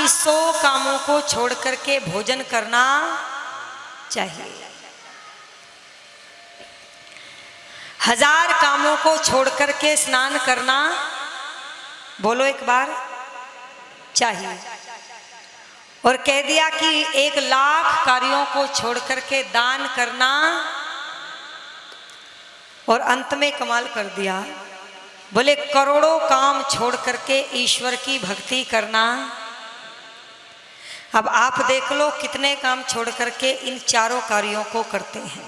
कि 100 कामों को छोड़ करके भोजन करना चाहिए, 1000 कामों को छोड़ करके स्नान करना, बोलो एक बार, चाहिए। और कह दिया कि 1,00,000 कार्यों को छोड़ करके दान करना, और अंत में कमाल कर दिया, बोले करोड़ों काम छोड़ करके ईश्वर की भक्ति करना। अब आप देख लो कितने काम छोड़ करके इन चारों कार्यों को करते हैं।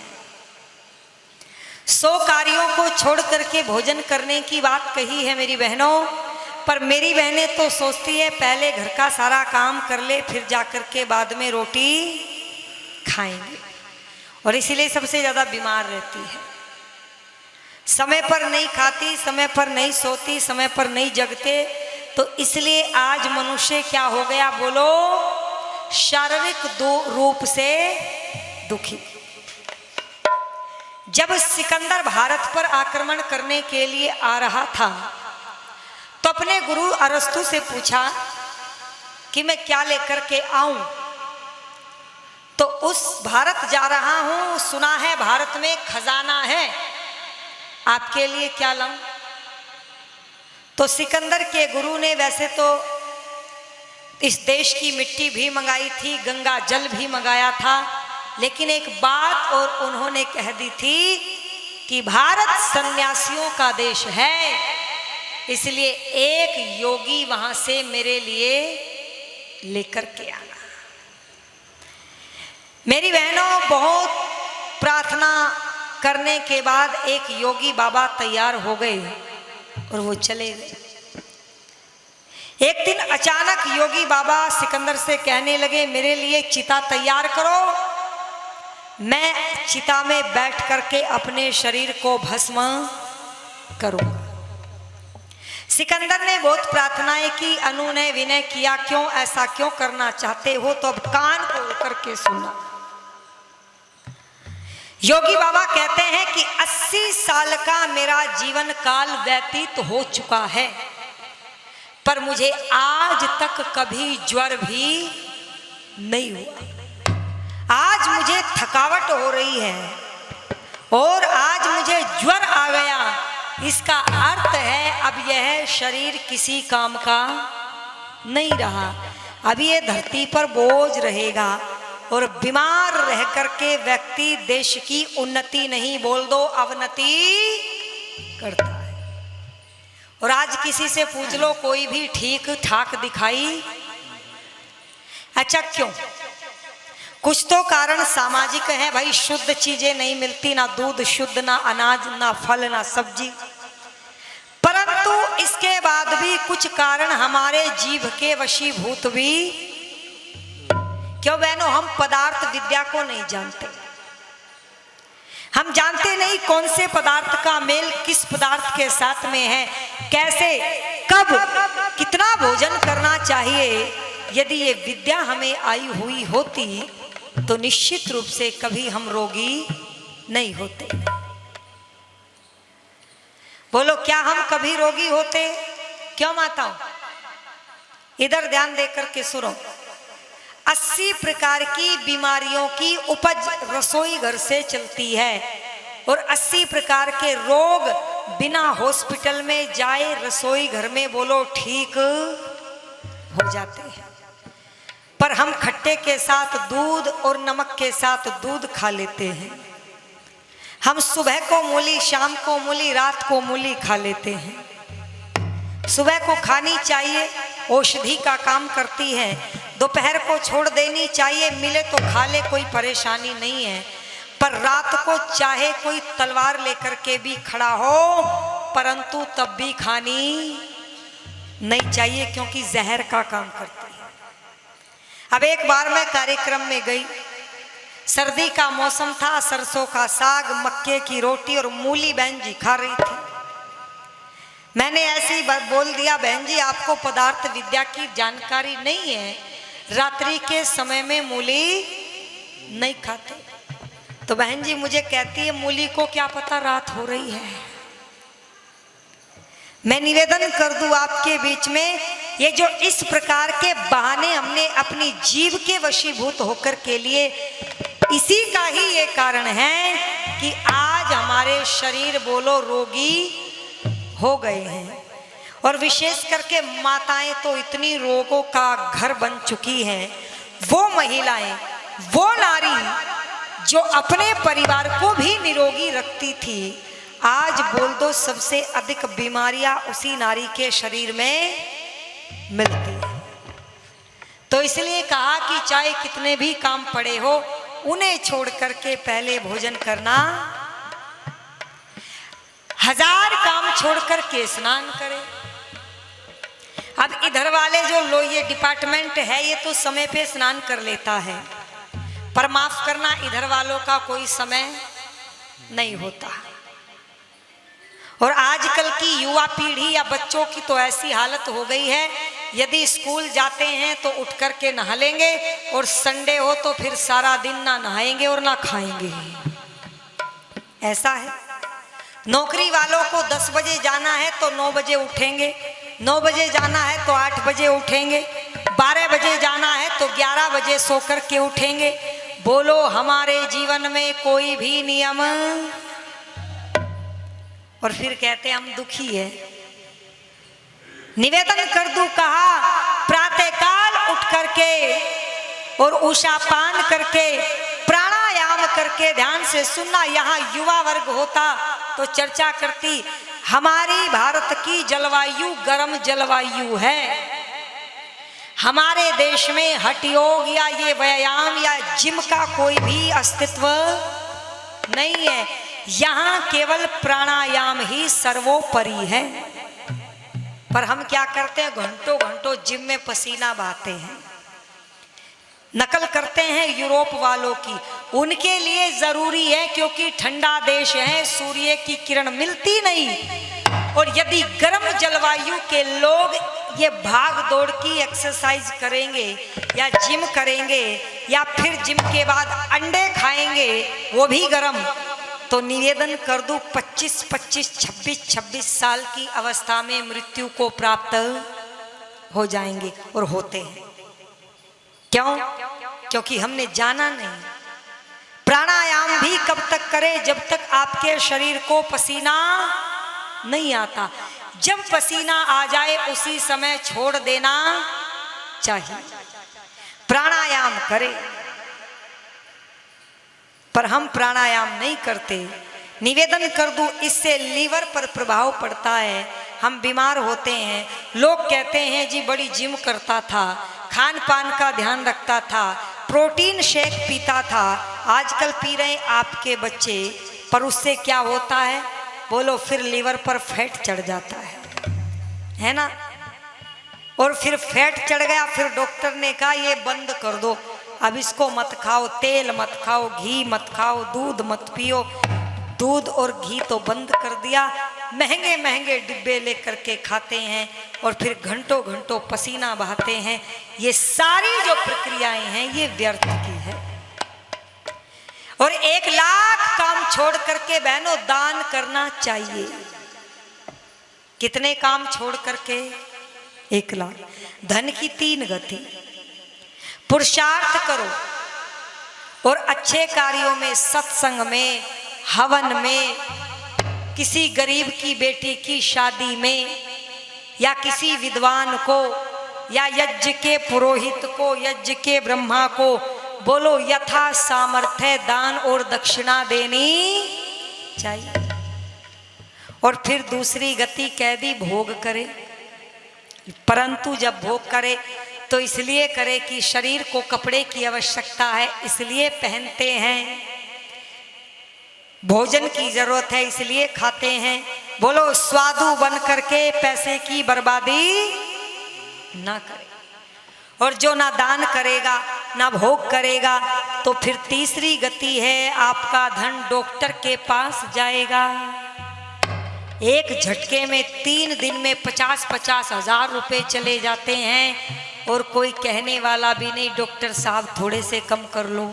100 कार्यों को छोड़ करके भोजन करने की बात कही है मेरी बहनों, पर मेरी बहनें तो सोचती है पहले घर का सारा काम कर ले फिर जाकर के बाद में रोटी खाएंगे, और इसीलिए सबसे ज्यादा बीमार रहती है। समय पर नहीं खाती, समय पर नहीं सोती, समय पर नहीं जगते, तो इसलिए आज मनुष्य क्या हो गया, बोलो, शारीरिक रूप से दुखी। जब सिकंदर भारत पर आक्रमण करने के लिए आ रहा था तो अपने गुरु अरस्तु से पूछा कि मैं क्या लेकर के आऊं। तो उस भारत जा रहा हूं, सुना है भारत में खजाना है, आपके लिए क्या लाऊं। तो सिकंदर के गुरु ने वैसे तो इस देश की मिट्टी भी मंगाई थी, गंगा जल भी मंगाया था, लेकिन एक बात और उन्होंने कह दी थी कि भारत सन्यासियों का देश है, इसलिए एक योगी वहां से मेरे लिए लेकर के आना। मेरी बहनों, बहुत प्रार्थना करने के बाद एक योगी बाबा तैयार हो गए और वो चले गए। एक दिन अचानक योगी बाबा सिकंदर से कहने लगे, मेरे लिए चिता तैयार करो, मैं चिता में बैठ करके अपने शरीर को भस्म करूंगा। सिकंदर ने बहुत प्रार्थनाएं की, अनुनय विनय किया, क्यों ऐसा क्यों करना चाहते हो, तो अब कान खोल करके सुना। योगी बाबा कहते हैं कि 80 साल का मेरा जीवन काल व्यतीत हो चुका है, पर मुझे आज तक कभी ज्वर भी नहीं हुआ। आज मुझे थकावट हो रही है और आज मुझे ज्वर आ गया, इसका अर्थ है अब यह शरीर किसी काम का नहीं रहा, अभी ये धरती पर बोझ रहेगा। और बीमार रह करके व्यक्ति देश की उन्नति नहीं, बोल दो अवनति करता है। और आज किसी से पूछ लो, कोई भी ठीक ठाक दिखाई, अच्छा क्यों? कुछ तो कारण सामाजिक है भाई, शुद्ध चीजें नहीं मिलती, ना दूध शुद्ध, ना अनाज, ना फल, ना सब्जी। परंतु इसके बाद भी कुछ कारण हमारे जीभ के वशीभूत भी। क्यों बहनों? हम पदार्थ विद्या को नहीं जानते, हम जानते नहीं कौन से पदार्थ का मेल किस पदार्थ के साथ में है, कैसे, कब, कितना भोजन करना चाहिए। यदि ये विद्या हमें आई हुई होती तो निश्चित रूप से कभी हम रोगी नहीं होते। बोलो, क्या हम कभी रोगी होते? क्यों माताओं? इधर ध्यान देकर के सुनो। 80 प्रकार की बीमारियों की उपज रसोई घर से चलती है और 80 प्रकार के रोग बिना हॉस्पिटल में जाए रसोई घर में, बोलो, ठीक हो जाते हैं। पर हम खट्टे के साथ दूध और नमक के साथ दूध खा लेते हैं। हम सुबह को मूली, शाम को मूली, रात को मूली खा लेते हैं। सुबह को खानी चाहिए, औषधि का काम करती है। दोपहर को छोड़ देनी चाहिए, मिले तो खा ले, कोई परेशानी नहीं है। पर रात को चाहे कोई तलवार लेकर के भी खड़ा हो, परंतु तब भी खानी नहीं चाहिए, क्योंकि जहर का काम करती है। अब एक बार मैं कार्यक्रम में गई, सर्दी का मौसम था, सरसों का साग, मक्के की रोटी और मूली बहन जी खा रही थी। मैंने ऐसे ही बोल दिया, बहन जी आपको पदार्थ विद्या की जानकारी नहीं है, रात्रि के समय में मूली नहीं खाते। तो बहन जी मुझे कहती है, मूली को क्या पता रात हो रही है। मैं निवेदन कर दूं आपके बीच में, ये जो इस प्रकार के बहाने हमने अपनी जीव के वशीभूत होकर के लिए, इसी का ही ये कारण है कि आज हमारे शरीर बोलो रोगी हो गए हैं। और विशेष करके माताएं तो इतनी रोगों का घर बन चुकी हैं। वो महिलाएं, वो नारी जो अपने परिवार को भी निरोगी रखती थी, आज बोल दो सबसे अधिक बीमारियां उसी नारी के शरीर में मिलती है। तो इसलिए कहा कि चाहे कितने भी काम पड़े हो, उन्हें छोड़ करके पहले भोजन करना, 1000 काम छोड़ करके स्नान करें। अब इधर वाले जो लो ये डिपार्टमेंट है, ये तो समय पे स्नान कर लेता है, पर माफ करना इधर वालों का कोई समय नहीं होता। और आजकल की युवा पीढ़ी या बच्चों की तो ऐसी हालत हो गई है, यदि स्कूल जाते हैं तो उठ करके नहा लेंगे, और संडे हो तो फिर सारा दिन ना नहाएंगे और ना खाएंगे। ऐसा है। नौकरी वालों को 10 बजे जाना है तो 9 बजे उठेंगे, 9 बजे जाना है तो 8 बजे उठेंगे, 12 बजे जाना है तो 11 बजे सो करके उठेंगे। बोलो हमारे जीवन में कोई भी नियम, और फिर कहते हम दुखी है। निवेदन कर दूं, कहा प्रातःकाल उठ करके और उषा पान करके प्राणायाम करके ध्यान से सुनना। यहाँ युवा वर्ग होता तो चर्चा करती। हमारी भारत की जलवायु गर्म जलवायु है। हमारे देश में हठ योग या ये व्यायाम या जिम का कोई भी अस्तित्व नहीं है। यहाँ केवल प्राणायाम ही सर्वोपरि है। पर हम क्या करते हैं, घंटों घंटों जिम में पसीना बहाते हैं, नकल करते हैं यूरोप वालों की। उनके लिए जरूरी है क्योंकि ठंडा देश है, सूर्य की किरण मिलती नहीं। और यदि गर्म जलवायु के लोग ये भाग दौड़ की एक्सरसाइज करेंगे या जिम करेंगे या फिर जिम के बाद अंडे खाएंगे, वो भी गर्म, तो निवेदन कर दूं 25, 26 साल की अवस्था में मृत्यु को प्राप्त हो जाएंगे। और होते हैं। क्यों? क्योंकि हमने जाना नहीं। प्राणायाम भी कब तक करें, जब तक आपके शरीर को पसीना नहीं आता। जब पसीना आ जाए उसी समय छोड़ देना चाहिए। प्राणायाम करें, पर हम प्राणायाम नहीं करते। निवेदन कर दूं, इससे लीवर पर प्रभाव पड़ता है, हम बीमार होते हैं। लोग कहते हैं जी बड़ी जिम करता था, खान पान का ध्यान रखता था, प्रोटीन शेक पीता था। आजकल पी रहे हैं आपके बच्चे, पर उससे क्या होता है बोलो, फिर लीवर पर फैट चढ़ जाता है ना। और फिर फैट चढ़ गया, फिर डॉक्टर ने कहा ये बंद कर दो, अब इसको मत खाओ, तेल मत खाओ, घी मत खाओ, दूध मत पियो। दूध और घी तो बंद कर दिया, महंगे महंगे डिब्बे लेकर के खाते हैं और फिर घंटों घंटों पसीना बहाते हैं। ये सारी जो प्रक्रियाएं हैं ये व्यर्थ की है। और 1 लाख काम छोड़ करके बहनों दान करना चाहिए। कितने काम छोड़ करके? 1 लाख। धन की 3 गति। पुरुषार्थ करो और अच्छे कार्यों में, सत्संग में, हवन में, किसी गरीब की बेटी की शादी में, या किसी विद्वान को, या यज्ञ के पुरोहित को, यज्ञ के ब्रह्मा को बोलो यथा सामर्थ्य दान और दक्षिणा देनी चाहिए। और फिर दूसरी गति कह दी भोग करे, परंतु जब भोग करे तो इसलिए करे कि शरीर को कपड़े की आवश्यकता है, इसलिए पहनते हैं, भोजन की जरूरत है इसलिए खाते हैं। बोलो स्वादु बन करके पैसे की बर्बादी ना करे। और जो ना दान करेगा ना भोग करेगा तो फिर तीसरी गति है, आपका धन डॉक्टर के पास जाएगा। एक झटके में 3 दिन में 50-50 हजार रुपए चले जाते हैं और कोई कहने वाला भी नहीं, डॉक्टर साहब थोड़े से कम कर लो,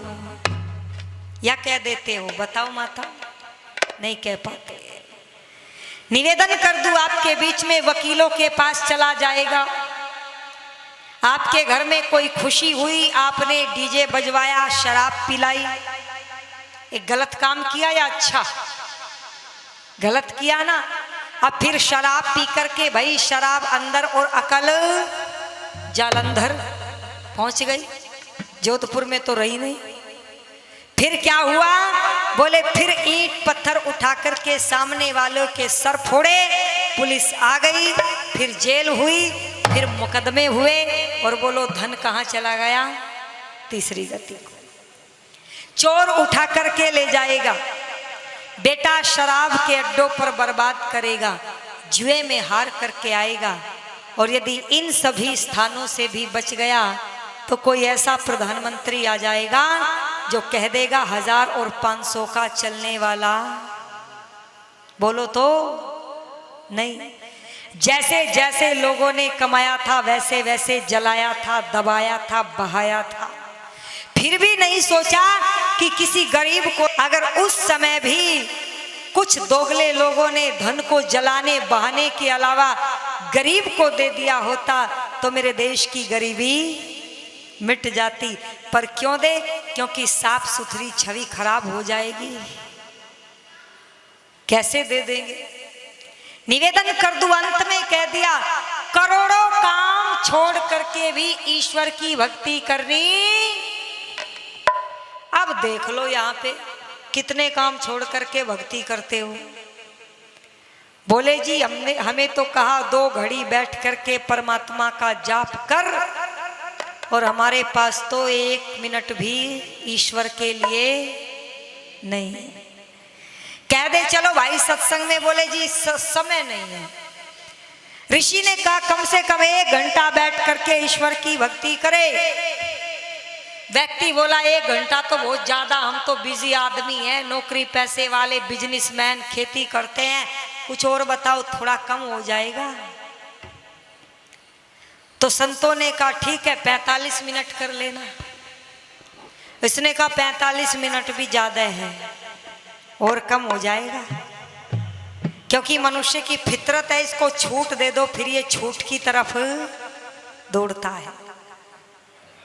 या कह देते हो? बताओ माता, नहीं कह पाते। निवेदन कर दूं, आपके बीच में वकीलों के पास चला जाएगा, आपके घर में कोई खुशी हुई, आपने डीजे बजवाया, शराब पिलाई, एक गलत काम किया या अच्छा? गलत किया ना। अब फिर शराब पी करके भाई शराब अंदर और अकल जालंधर पहुंच गई, जोधपुर में तो रही नहीं। फिर क्या हुआ? बोले फिर ईंट पत्थर उठा करके सामने वालों के सर फोड़े, पुलिस आ गई, फिर जेल हुई, फिर मुकदमे हुए, और बोलो धन कहाँ चला गया? तीसरी गति। चोर उठा करके ले जाएगा, बेटा शराब के अड्डों पर बर्बाद करेगा, जुए में हार करके आएगा, और यदि इन सभी स्थानों से भी बच गया तो कोई ऐसा प्रधानमंत्री आ जाएगा जो कह देगा 1000 और 500 का चलने वाला। बोलो तो नहीं। जैसे जैसे लोगों ने कमाया था वैसे वैसे जलाया था, दबाया था, बहाया था, फिर भी नहीं सोचा कि किसी गरीब को अगर उस समय भी कुछ दोगले लोगों ने धन को जलाने बहाने के अलावा गरीब को दे दिया होता तो मेरे देश की गरीबी मिट जाती। पर क्यों दे? क्योंकि साफ सुथरी छवि खराब हो जाएगी। कैसे दे देंगे? निवेदन कर दूं, अंत में कह दिया करोड़ों काम छोड़ करके भी ईश्वर की भक्ति करनी। अब देख लो यहाँ पे कितने काम छोड़ करके भक्ति करते हो। बोले जी हमें तो कहा 2 घड़ी बैठ करके परमात्मा का जाप कर, और हमारे पास तो 1 मिनट भी ईश्वर के लिए नहीं। कह दे चलो भाई सत्संग में, बोले जी समय नहीं है। ऋषि ने कहा कम से कम 1 घंटा बैठ करके ईश्वर की भक्ति करे। व्यक्ति बोला 1 घंटा तो बहुत ज्यादा, हम तो बिजी आदमी हैं, नौकरी पैसे वाले, बिजनेसमैन, खेती करते हैं, कुछ और बताओ थोड़ा कम हो जाएगा। तो संतों ने कहा ठीक है 45 मिनट कर लेना। इसने कहा 45 मिनट भी ज्यादा है, और कम हो जाएगा, क्योंकि मनुष्य की फितरत है, इसको छूट दे दो फिर ये छूट की तरफ दौड़ता है,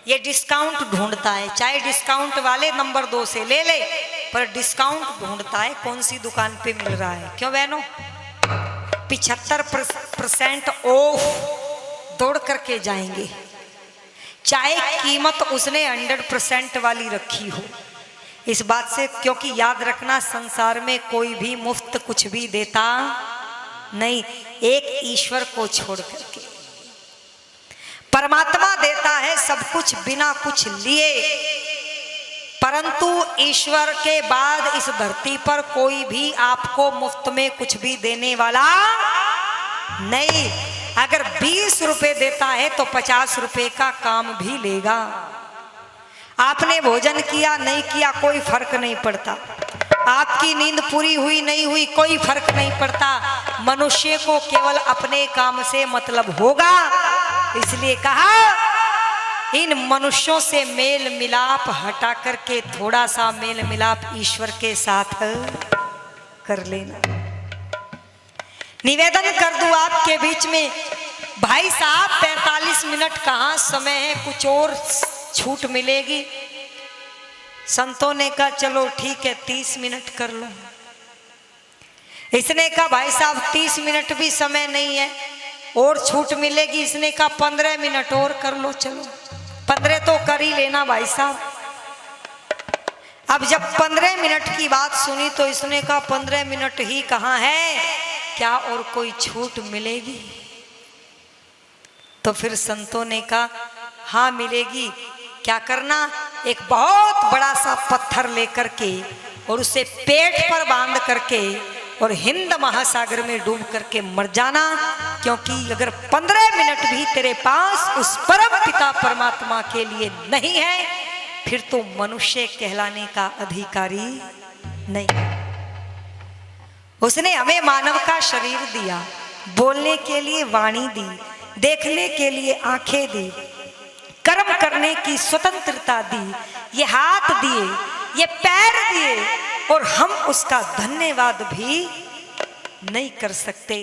ये डिस्काउंट ढूंढता है। चाहे डिस्काउंट वाले नंबर 2 से ले ले, पर डिस्काउंट ढूंढता है कौन सी दुकान पे मिल रहा है। क्यों बहनों? 75% ऑफ दौड़ करके जाएंगे, चाहे कीमत उसने 100% वाली रखी हो। इस बात से, क्योंकि याद रखना संसार में कोई भी मुफ्त कुछ भी देता नहीं, एक ईश्वर को छोड़ करके। परमात्मा देता है सब कुछ बिना कुछ लिए, परंतु ईश्वर के बाद इस धरती पर कोई भी आपको मुफ्त में कुछ भी देने वाला नहीं। अगर 20 रुपए देता है तो 50 रुपए का काम भी लेगा। आपने भोजन किया नहीं किया कोई फर्क नहीं पड़ता, आपकी नींद पूरी हुई नहीं हुई कोई फर्क नहीं पड़ता। मनुष्य को केवल अपने काम से मतलब होगा। इसलिए कहा इन मनुष्यों से मेल मिलाप हटा करके थोड़ा सा मेल मिलाप ईश्वर के साथ कर लेना। निवेदन कर दूं आपके बीच में, भाई साहब 45 मिनट कहाँ समय है, कुछ और छूट मिलेगी। संतों ने कहा चलो ठीक है 30 मिनट कर लो। इसने कहा भाई साहब 30 मिनट भी समय नहीं है, और छूट मिलेगी। इसने कहा 15 मिनट और कर लो। चलो 15 तो कर ही लेना भाई साहब। अब जब 15 मिनट की बात सुनी तो इसने कहा 15 मिनट ही कहाँ है, क्या और कोई छूट मिलेगी? तो फिर संतों ने कहा हाँ मिलेगी। क्या करना? एक बहुत बड़ा सा पत्थर लेकर के और उसे पेट पर बांध करके और हिंद महासागर में डूब करके मर जाना, क्योंकि अगर 15 मिनट भी तेरे पास उस परम पिता परमात्मा के लिए नहीं है, फिर तो मनुष्य कहलाने का अधिकारी नहीं। उसने हमें मानव का शरीर दिया, बोलने के लिए वाणी दी, देखने के लिए आंखें दी, कर्म करने की स्वतंत्रता दी, ये हाथ दिए, ये पैर दिए, और हम उसका धन्यवाद भी नहीं कर सकते।